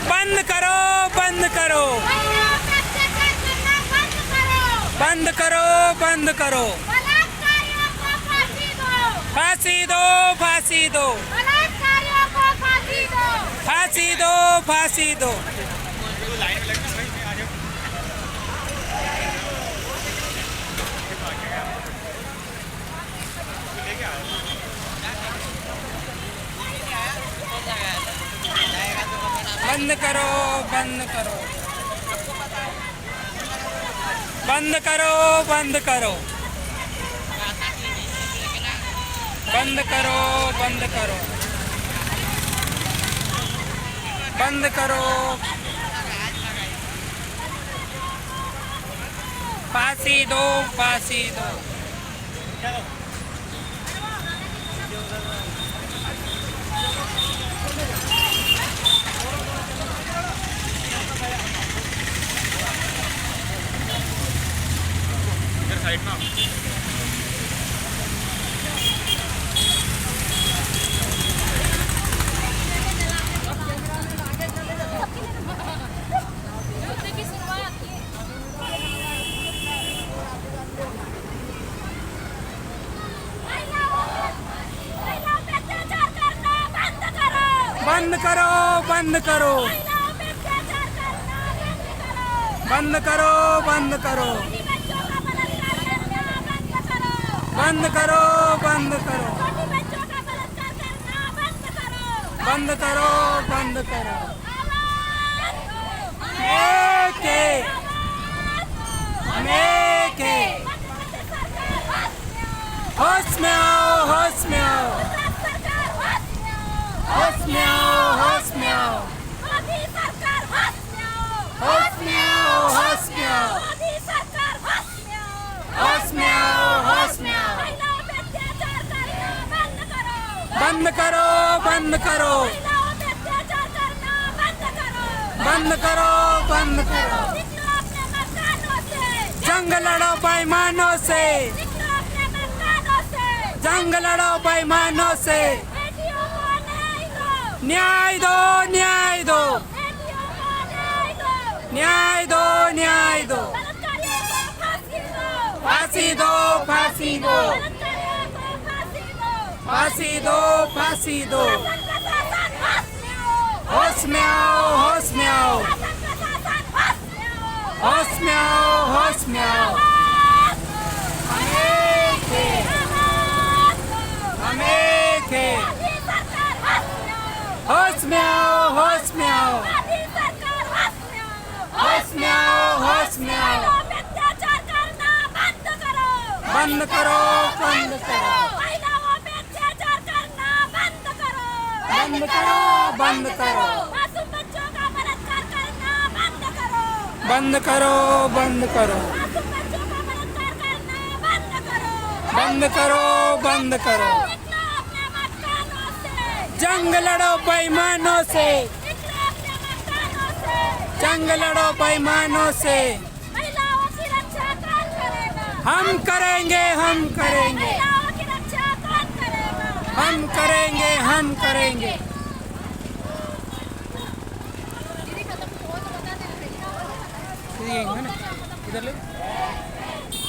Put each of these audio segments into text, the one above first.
बंद करो, बंद करो, बंद करो, बंद करो, फांसी दो, फांसी दो, फांसी दो, फांसी दो। बंद करो, बंद करो, बंद करो, बंद करो, बंद करो, बंद करो, बंद करो, फांसी दो, फांसी दो। साइड ना बंद करो, बंद करो, बंद करो, बंद करो, बंद करो, बंद करो, बंद करो, बंद करो। होश में आओ, होश में आओ, होश में आओ, होश में आओ, होश में आओ, होश में आओ, होश में आओ, होश में आओ। बंद करो, बंद करो, बंद करो, बंद करो। जंग लड़ो बेईमानों से, जंग लड़ो बेईमानों से। न्याय दो, न्याय दो, न्याय दो, न्याय दो। फांसी दो, फांसी दो, फांसी दो, फांसी दो। होश में आओ, होश में आओ, होश में आओ, होश में आओ। हम एक हैं, होश में आओ, होश में आओ, होश में आओ, होश में आओ। बंद करो, बंद करो, बंद करो, बंद करो, बंद करो, बंद करो, बंद करो, बंद करो। जंग लड़ो बेईमानों से, जंग लड़ो बेईमानों से। हम करेंगे, हम करेंगे, हम करेंगे, हम करेंगे। इधर ले।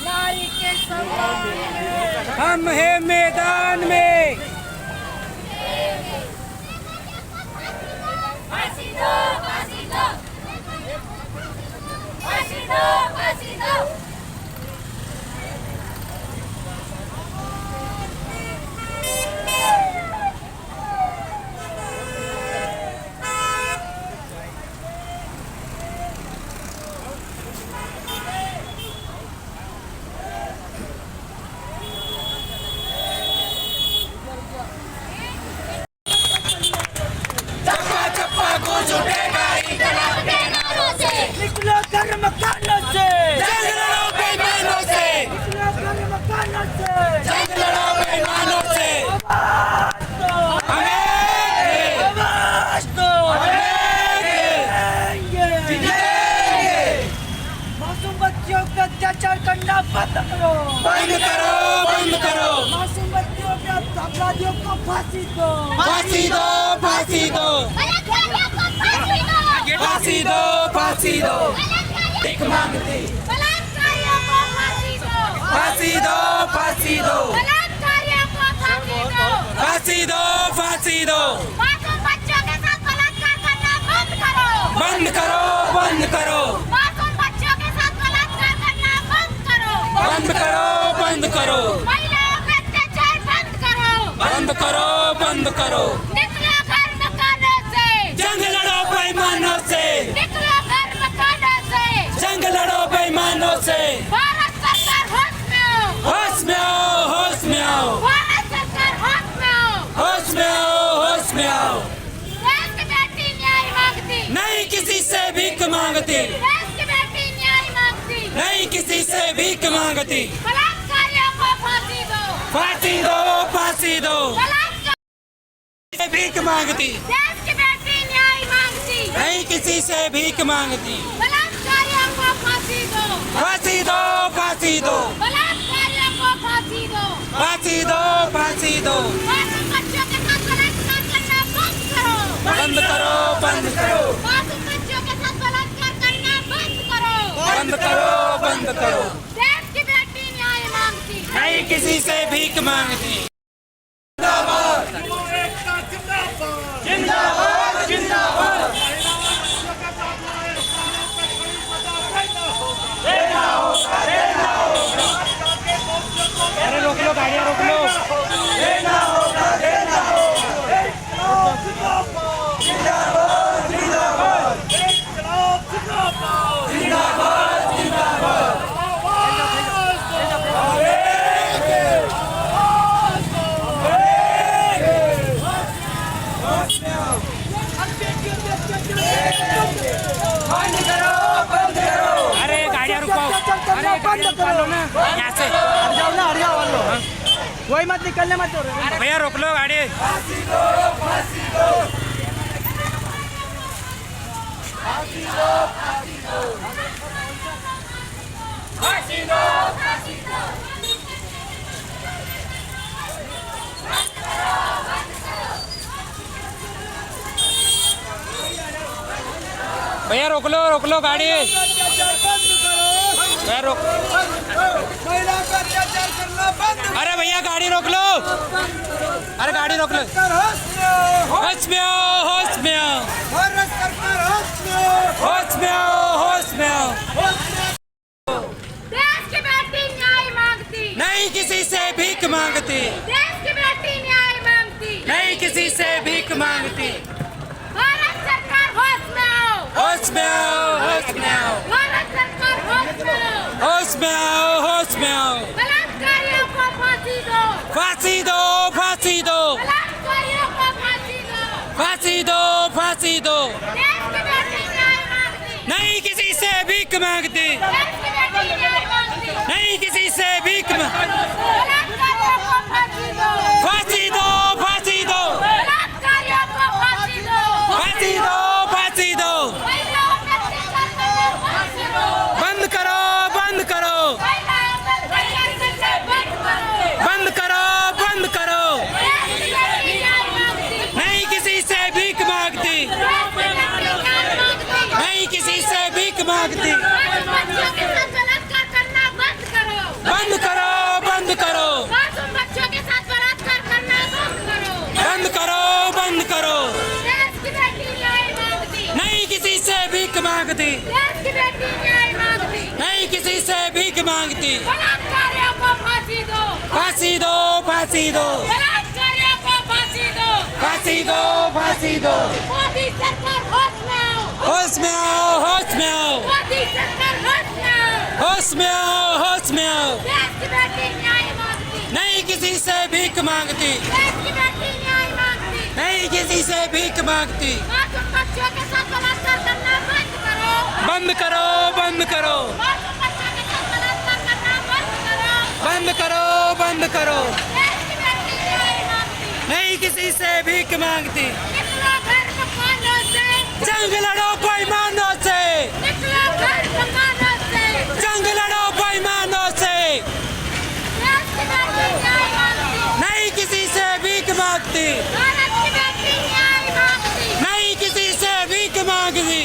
नारी के सम्मान में हम हैं मैदान में। फांसी दो, फांसी दो, फांसी दो, फांसी दो। निकलो घर मकानों से, जंग लड़ो बेईमानों से, निकलो घर मकानों से। जंग लड़ो बेईमानों से। आवाज दो, हमें आवाज दो, जीतेंगे। मासूम बच्चियों पे अत्याचार करना बंद करो, बंद करो, बंद करो। मासूम बच्चियों के अपराधियों को फांसी दो, फांसी दो, फांसी दो। फांसी दो भीख मांगती बलात्कारियों को फांसी दो फांसी दो फांसी दो बलात्कारियों को फांसी दो फांसी दो फांसी दो मासूम बच्चों के साथ बलात्कार करना बंद करो बंद करो बंद करो मासूम बच्चों के साथ बलात्कार करना बंद करो बंद करो बंद करो महिलाओं का अत्याचार बंद करो बंद करो बंद करो निकलो घर मकानों से जंग लड़ो बेईमानों से निकलो घर मकानों से जंग लड़ो बेईमानों से भारत सरकार होश में आओ होश में आओ होश में आओ भारत सरकार होश में आओ होश में आओ होश में आओ देश की बेटी न्याय मांगती नहीं किसी से भीख मांगती देश की बेटी न्याय मांगती नहीं किसी से भीख मांगती बलात्कारियों को फांसी दो फांसी दो फांसी दो बलात्कार भीख मांगती देश की बेटी न्याय मांगती नहीं किसी से भीख मांगती बलात्कारियों को फांसी दो फांसी दो फांसी दो बलात्कारियों को फांसी दो फांसी दो फांसी दो मासूम बच्चों के साथ बलात्कार करना बंद बंद करो करो बंद करो मासूम बच्चों के साथ बलात्कार करना बंद करो बंद करो बंद करो देश की बेटी न्याय मांगती नहीं किसी से भीख मांगती जिंदाबाद जिंदाबाद अरे रोक लो गाड़ियाँ रोक लो देना होगा देना होगा जिंदाबाद जिंदाबाद जिंदाबाद जिंदाबाद बंद करो बंद करो अरे गाड़ियाँ रुकाओ अरे गाड़ियाँ रुका लो ना यहाँ से जाओ ना हरिया वालों वही मत निकलने मत दो भैया रोक लो गाड़ी फांसी दो फांसी दो फांसी दो फांसी दो फांसी दो फांसी दो भैया रोक लो गाड़ी भैया रोक महिला का अत्याचार करना बंद अरे भैया गाड़ी रोक लो अरे गाड़ी रोक लो कर होश में आओ होश में आओ भारत सरकार होश में आओ होश में आओ देश की बेटी न्याय मांगती नहीं किसी से भीख मांगती देश की बेटी न्याय मांगती नहीं किसी से भीख मांगती भारत सरकार होश में आओ होश में आओ होश में आओ भारत सरकार होश में आओ होश में आओ होश में आओ बलात्कारियों को फांसी दो फांसी दो फांसी दो बलात्कारियों को फांसी दो फांसी दो फांसी दो देश की बेटी न्याय मांगती नहीं किसी से भीख मांगती देश की बेटी न्याय मांगती नहीं किसी से भीख बलात्कारियों को फांसी दो फांसी दो फांसी दो बलात्कारियों को फांसी दो फांसी दो फांसी दो महिलाओं का अत्याचार करना बंद करो बंद करो बंद करो महिलाओं का अत्याचार करना बंद करो बंद करो बंद करो देश की बेटी न्याय मांगती नहीं किसी से भीख मांगती देश की बेटी न्याय मांगती नहीं किसी से भीख मांगती मासूम बच्चों के साथ बलात्कार करना बंद करो बंद करो बंद करो मासूम बच्चों के साथ बलात्कार करना बंद करो बंद करो बंद करो देश की बेटी न्याय मांगती नहीं किसी से भीख मांगती देश की बेटी न्याय मांगती नहीं किसी से भीख मांगती बलात्कारियों को फांसी दो फांसी दो फांसी दो बलात्कारियों को फांसी दो फांसी दो फांसी दो मोदी सरकार होश में आओ होश में आओ होश में आओ मोदी सरकार होश में आओ होश में आओ होश में आओ देश की बेटी न्याय मांगती नहीं किसी से भीख मांगती देश की बेटी न्याय मांगती नहीं किसी से भीख मांगती मासूम बच्चों के साथ बलात्कार करना बंद करो बंद करो बंद करो मासूम बच्चों के साथ बलात्कार करना बंद करो बंद करो बंद करो देश की बेटी न्याय मांगती नहीं किसी से भीख मांगती निकलो घर मकानों से जंग लड़ो बेईमानों से निकलो घर मकानों से जंग लड़ो बेईमानों से देश की बेटी न्याय मांगती नहीं किसी से भीख मांगती भारत की बेटी न्याय मांगती नहीं किसी से भीख मांगती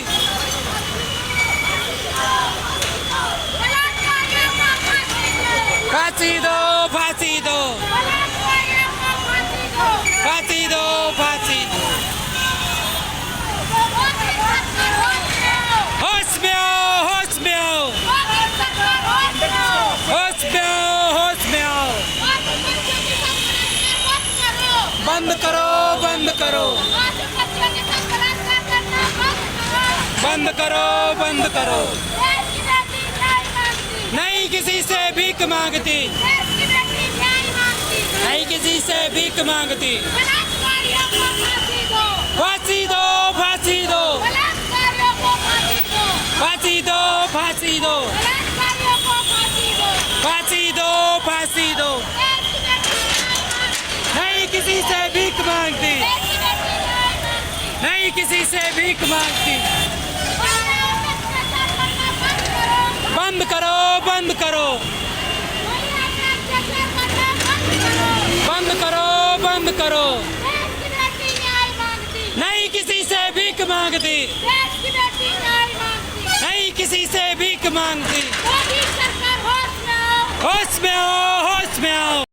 फांसी दो फांसी दो बलात्कारियों को फांसी दो। फांसी दो फांसी दो मोदी सरकार होश में आओ। होश में आओ होश में आओ मोदी सरकार होश में आओ। होश में आओ होश में आओ मोदी बच्चों के साथ बलात्कार करो। बंद करो बंद करो मोदी बच्चों के साथ बलात्कार करना बंद करो। बंद करो बंद करो देश की बेटी न्याय मांगती। नहीं किसी से भीख मांगती देश की बेटी न्याय मांगती। नहीं किसी से भीख मांगती बलात्कारियों को फांसी दो। फांसी दो फांसी दो बलात्कारियों को फांसी दो। फांसी दो फांसी दो बलात्कारियों को फांसी दो। फांसी दो फांसी दो देश की बेटी न्याय मांगती। नहीं किसी से भीख मांगती देश की बेटी न्याय मांगती। नहीं किसी से भीख मांगती महिलाओं पे अत्याचार करना बंद करो। बंद करो बंद करो महिलाओं पे अत्याचार करना बंद करो। बंद करो बंद करो देश की बेटी न्याय मांगती। नहीं किसी से भीख मांगती देश की बेटी न्याय मांगती। नहीं किसी से भीख मांगती मोदी सरकार होश में आओ। होश में आओ होश में आओ